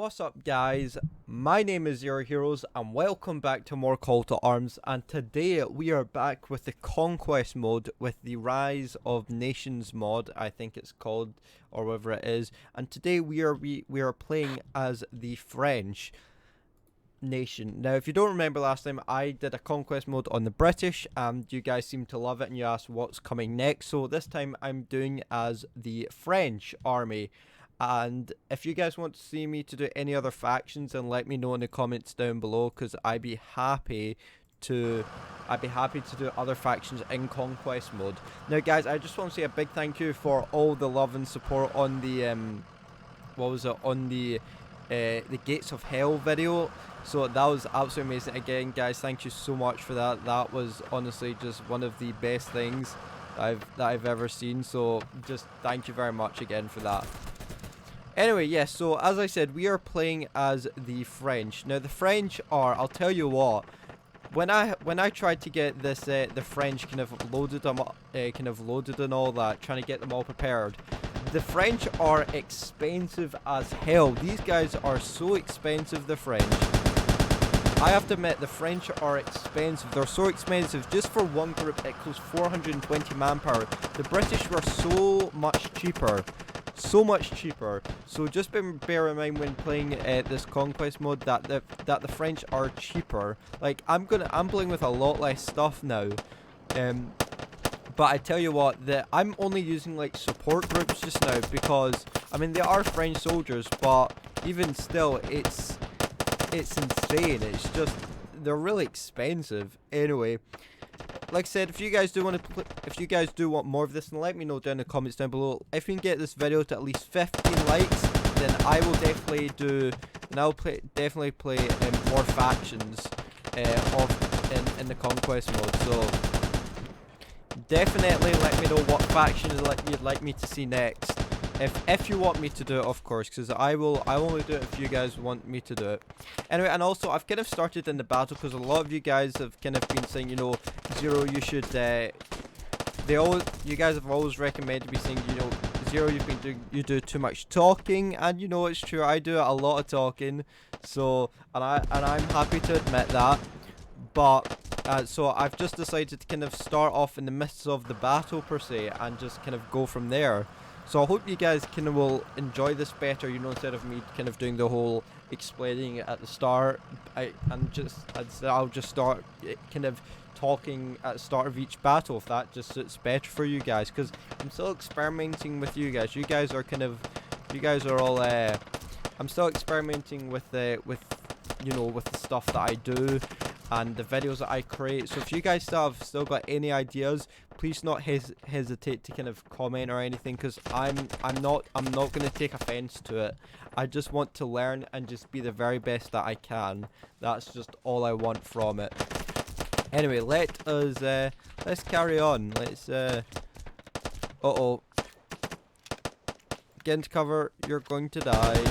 What's up, guys? My name is Zero Heroes and welcome back to more Call to Arms, and today we are back with the Conquest mode with the Rise of Nations mod, I think it's called, or whatever it is. And today we are playing as the French nation. Now, if you don't remember last time, I did a Conquest mode on the British and you guys seem to love it and you asked what's coming next. So this time I'm doing as the French army. And if you guys want to see me to do any other factions, then let me know in the comments down below, because I'd be happy to do other factions in Conquest mode. Now guys, I just want to say a big thank you for all the love and support on the the Gates of Hell video. So that was absolutely amazing. Again, guys, thank you so much for that. That was honestly just one of the best things that I've ever seen. So just thank you very much again for that. Anyway, yes, so as I said, we are playing as the French. Now, the French are, I'll tell you what, when I tried to get this, the French kind of loaded and all that, trying to get them all prepared, the French are expensive as hell. These guys are so expensive, the French. I have to admit, the French are expensive. They're so expensive. Just for one group, it costs 420 manpower. The British were so much cheaper. So much cheaper. So just bear in mind when playing this Conquest mode that the French are cheaper. Like I'm playing with a lot less stuff now. But I tell you what, I'm only using like support groups just now because I mean they are French soldiers, but even still it's insane. It's just they're really expensive. Anyway, like I said, if you guys do want more of this, then let me know down in the comments down below. If we can get this video to at least 15 likes, then I will definitely definitely play more factions in the Conquest mode. So definitely let me know what faction you'd like me to see next. If you want me to do it, of course, because I will only do it if you guys want me to do it. Anyway, and also I've kind of started in the battle because a lot of you guys have kind of been saying, you know, Zero, you should you guys have always recommended me saying, you know, Zero, you do too much talking, and you know it's true, I do a lot of talking. So and I'm happy to admit that. But so I've just decided to kind of start off in the midst of the battle per se and just kind of go from there. So I hope you guys kind of will enjoy this better, you know, instead of me kind of doing the whole explaining it at the start. I'll just start kind of talking at the start of each battle, if that just suits better for you guys, because I'm still experimenting with you guys. You guys are all I'm still experimenting with you know, with the stuff that I do and the videos that I create. So if you guys still got any ideas, please not hesitate to kind of comment or anything, because I'm not going to take offense to it. I just want to learn and just be the very best that I can. That's just all I want from it. Anyway, let's carry on. Let's uh-oh. Get into cover, you're going to die.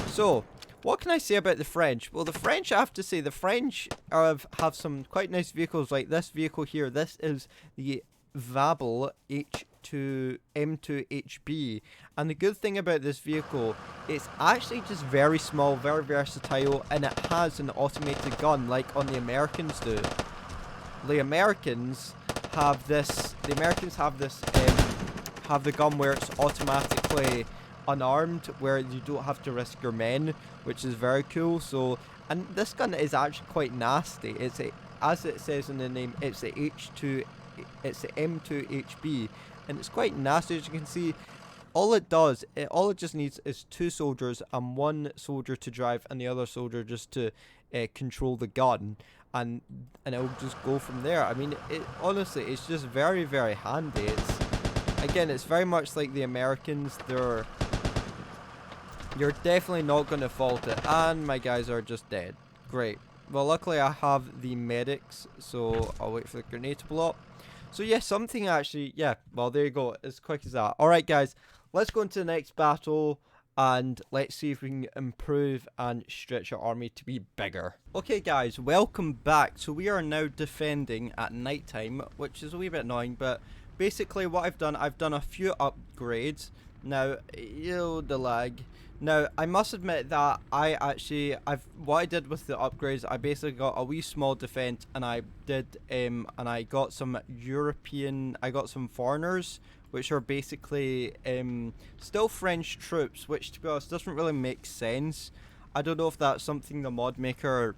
So what can I say about the French? Well, the French, I have to say, the French have some quite nice vehicles, like this vehicle here. This is the Vabel M2HB. And the good thing about this vehicle, it's actually just very small, very versatile, and it has an automated gun like on the Americans do. The Americans have this, have the gun where it's automatically unarmed, where you don't have to risk your men, which is very cool. So, and this gun is actually quite nasty. As it says in the name, it's the M2HB, and it's quite nasty. As you can see, all it just needs is 2 soldiers and 1 soldier to drive and the other soldier just to control the gun, and it'll just go from there. I mean, honestly, it's just very, very handy. It's very much like the Americans. You're definitely not going to fault it. And my guys are just dead. Great. Well, luckily I have the medics, so I'll wait for the grenade to blow up. So yeah, something actually, yeah, well, there you go. As quick as that. Alright guys, let's go into the next battle and let's see if we can improve and stretch our army to be bigger. Okay guys, welcome back. So we are now defending at night time, which is a wee bit annoying, but basically what I've done a few upgrades. Now, the lag. Now, I must admit that what I did with the upgrades, I basically got a wee small defense, and I got some I got some foreigners, which are basically, still French troops, which to be honest doesn't really make sense. I don't know if that's something the mod maker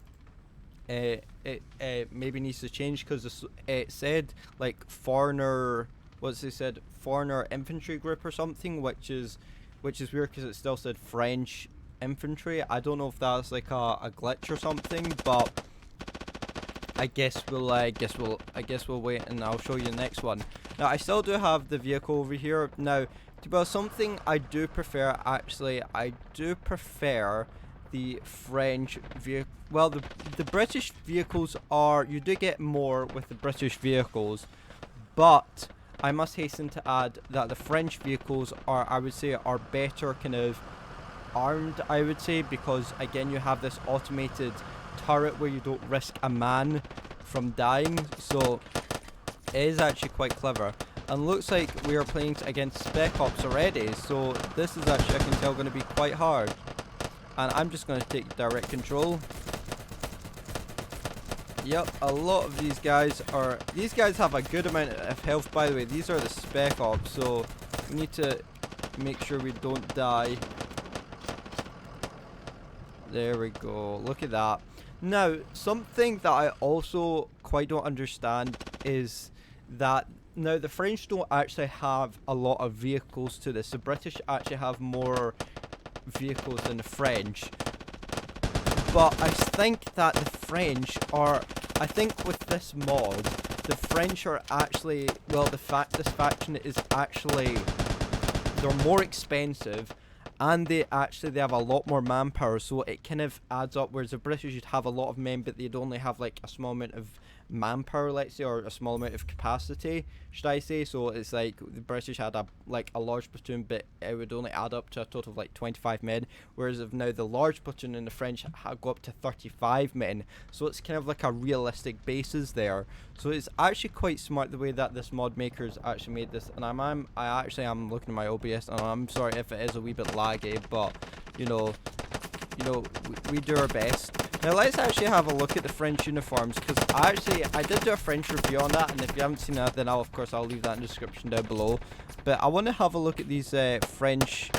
maybe needs to change, because it said like foreigner, what's they said, foreigner infantry group or something, which is weird because it still said French infantry. I don't know if that's like a glitch or something, but I guess we'll wait, and I'll show you the next one. Now, I still do have the vehicle over here. Now, to be honest, something I do prefer, actually, I do prefer the French vehicle. Well, the British vehicles are, you do get more with the British vehicles, but I must hasten to add that the French vehicles are, I would say, are better kind of armed, I would say, because again you have this automated turret where you don't risk a man from dying, so it is actually quite clever. And looks like we are playing against Spec Ops already, so this is actually, I can tell, going to be quite hard. And I'm just going to take direct control. Yep, a lot of these guys have a good amount of health, by the way. These are the Spec Ops, so we need to make sure we don't die. There we go, look at that. Now, something that I also quite don't understand is that, now the French don't actually have a lot of vehicles to this. The British actually have more vehicles than the French. But I think that the French are, I think with this mod, the French are actually, well, this faction is actually, they're more expensive, and they have a lot more manpower, so it kind of adds up, whereas the British would have a lot of men, but they'd only have like a small amount of manpower, let's say, or a small amount of capacity, should I say. So it's like the British had a large platoon, but it would only add up to a total of like 25 men, whereas if now the large platoon in the French go up to 35 men, so it's kind of like a realistic basis there. So it's actually quite smart the way that this mod maker's actually made this. And I actually am looking at my OBS, and I'm sorry if it is a wee bit laggy, but you know we do our best. Now let's actually have a look at the French uniforms, because I did do a French review on that, and if you haven't seen that, then I'll leave that in the description down below. But I want to have a look at these French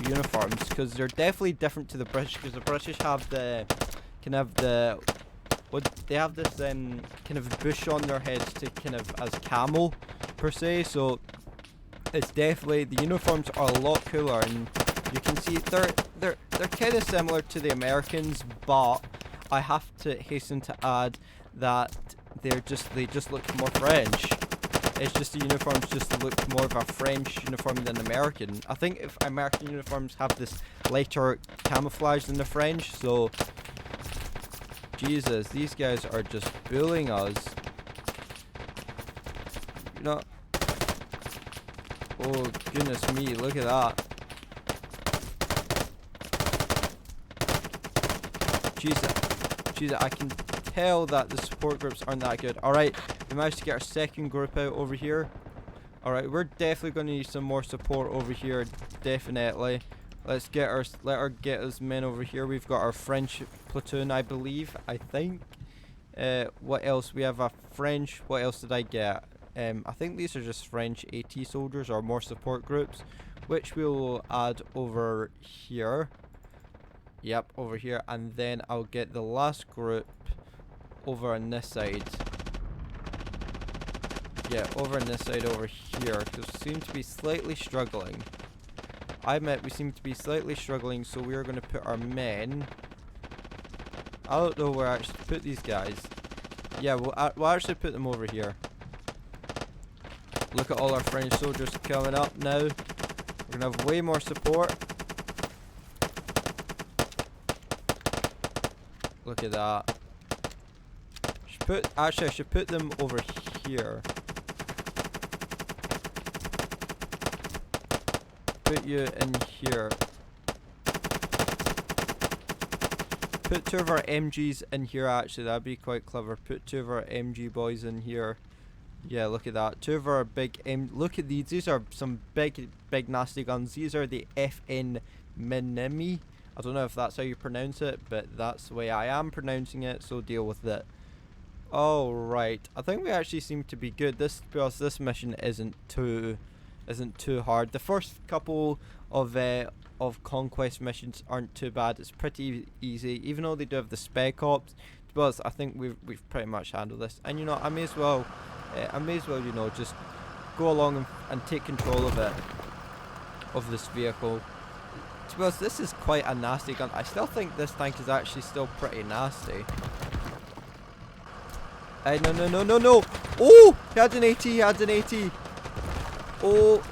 uniforms, because they're definitely different to the British, because the British have they have this kind of bush on their heads to kind of as camo per se, so it's definitely, the uniforms are a lot cooler, and you can see they're kind of similar to the Americans, but I have to hasten to add that they just look more French. It's just the uniforms just look more of a French uniform than American. I think if American uniforms have this lighter camouflage than the French, so Jesus, these guys are just bullying us. You know, oh goodness me, look at that. Jesus, I can tell that the support groups aren't that good. Alright, we managed to get our second group out over here. Alright, we're definitely going to need some more support over here, definitely. Let her get us men over here. We've got our French platoon, I think. What else? We have a French, what else did I get? I think these are just French AT soldiers, or more support groups, which we'll add over here. Yep, over here, and then I'll get the last group over on this side. Yeah, over on this side over here, because we seem to be slightly struggling. I admit we seem to be slightly struggling, so we are going to put our men. I don't know where I actually put these guys. Yeah, we'll actually put them over here. Look at all our French soldiers coming up now. We're going to have way more support. Look at that. I should put them over here. Put you in here. Put two of our MGs in here, actually. That'd be quite clever. Put two of our MG boys in here. Yeah, look at that. Two of our big look at these. These are some big nasty guns. These are the FN Minimi. I don't know if that's how you pronounce it, but that's the way I am pronouncing it, so deal with it. Oh right. I think we actually seem to be good. Because this mission isn't too hard. The first couple of Conquest missions aren't too bad. It's pretty easy, even though they do have the Spec Ops. To be honest, I think we've pretty much handled this. And you know, I may as well, you know, just go along and take control of it, of this vehicle. To be honest, this is quite a nasty gun. I still think this tank is actually still pretty nasty. No. Oh, he had an AT. Oh,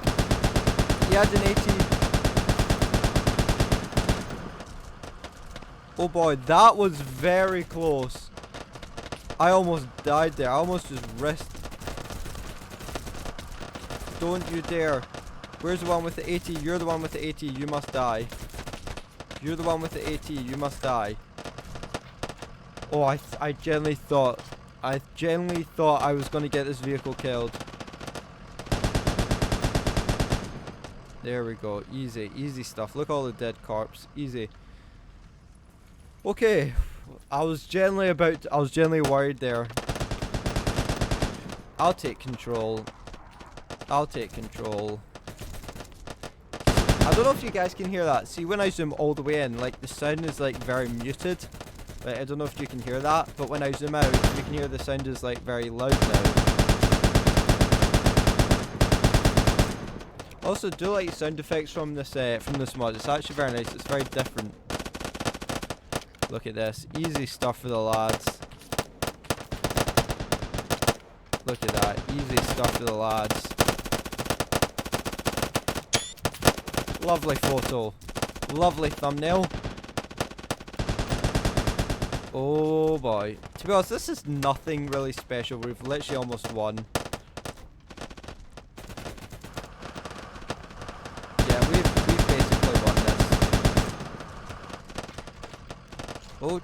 he had an AT. Oh boy, that was very close. I almost died there. I almost just risked. Don't you dare. Where's the one with the AT? You're the one with the AT. You must die. You're the one with the AT. You must die. Oh, I genuinely thought I was going to get this vehicle killed. There we go. Easy stuff. Look at all the dead corpse. Easy. Okay. I was genuinely worried there. I'll take control. I don't know if you guys can hear that. See, when I zoom all the way in, like, the sound is, like, very muted. Like, I don't know if you can hear that, but when I zoom out, you can hear the sound is, like, very loud now. Also, do like sound effects from this mod. It's actually very nice. It's very different. Look at this. Easy stuff for the lads. Look at that. Easy stuff for the lads. Lovely photo. Lovely thumbnail. Oh boy. To be honest, this is nothing really special. We've literally almost won. Yeah, we've basically won this. Oh.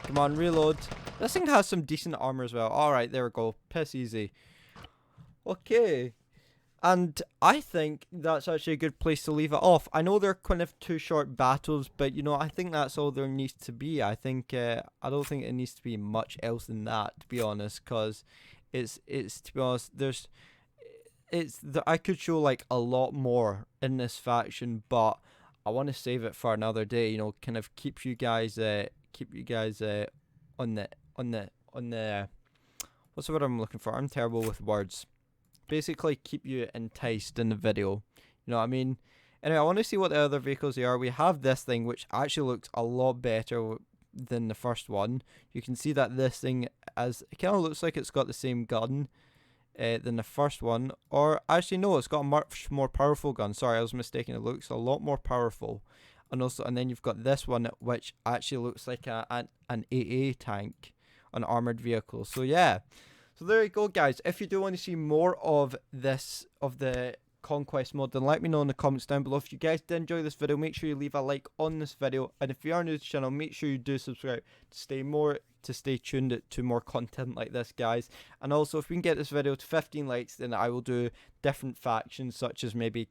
Come on, reload. This thing has some decent armor as well. Alright, there we go. Piss easy. Okay. And I think that's actually a good place to leave it off. I know they're kind of two short battles, but you know, I think that's all there needs to be. I think I don't think it needs to be much else than that, to be honest, because it's to be honest, I could show like a lot more in this faction, but I want to save it for another day. You know, kind of keep you guys on the what's the word I'm looking for? I'm terrible with words. Basically keep you enticed in the video, you know what I mean? Anyway, I want to see what the other vehicles they are. We have this thing which actually looks a lot better than the first one. You can see that this thing, as it kind of looks like it's got the same gun than the first one, or actually no, it's got a much more powerful gun. Sorry, I was mistaken. It looks a lot more powerful. And then you've got this one which actually looks like an AA tank, an armored vehicle. So yeah. So there you go, guys. If you do want to see more of this, of the Conquest mod, then let me know in the comments down below. If you guys did enjoy this video, make sure you leave a like on this video. And if you are new to the channel, make sure you do subscribe to stay tuned to more content like this, guys. And also, if we can get this video to 15 likes, then I will do different factions, such as maybe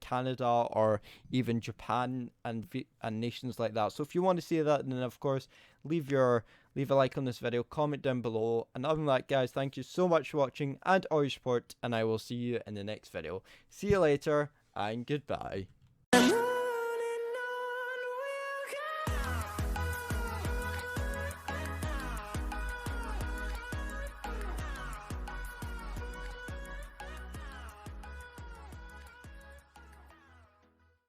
Canada or even Japan and nations like that. So if you want to see that, then of course leave a like on this video, comment down below, and other than that, guys, thank you so much for watching and all your support, and I will see you in the next video. See you later and goodbye.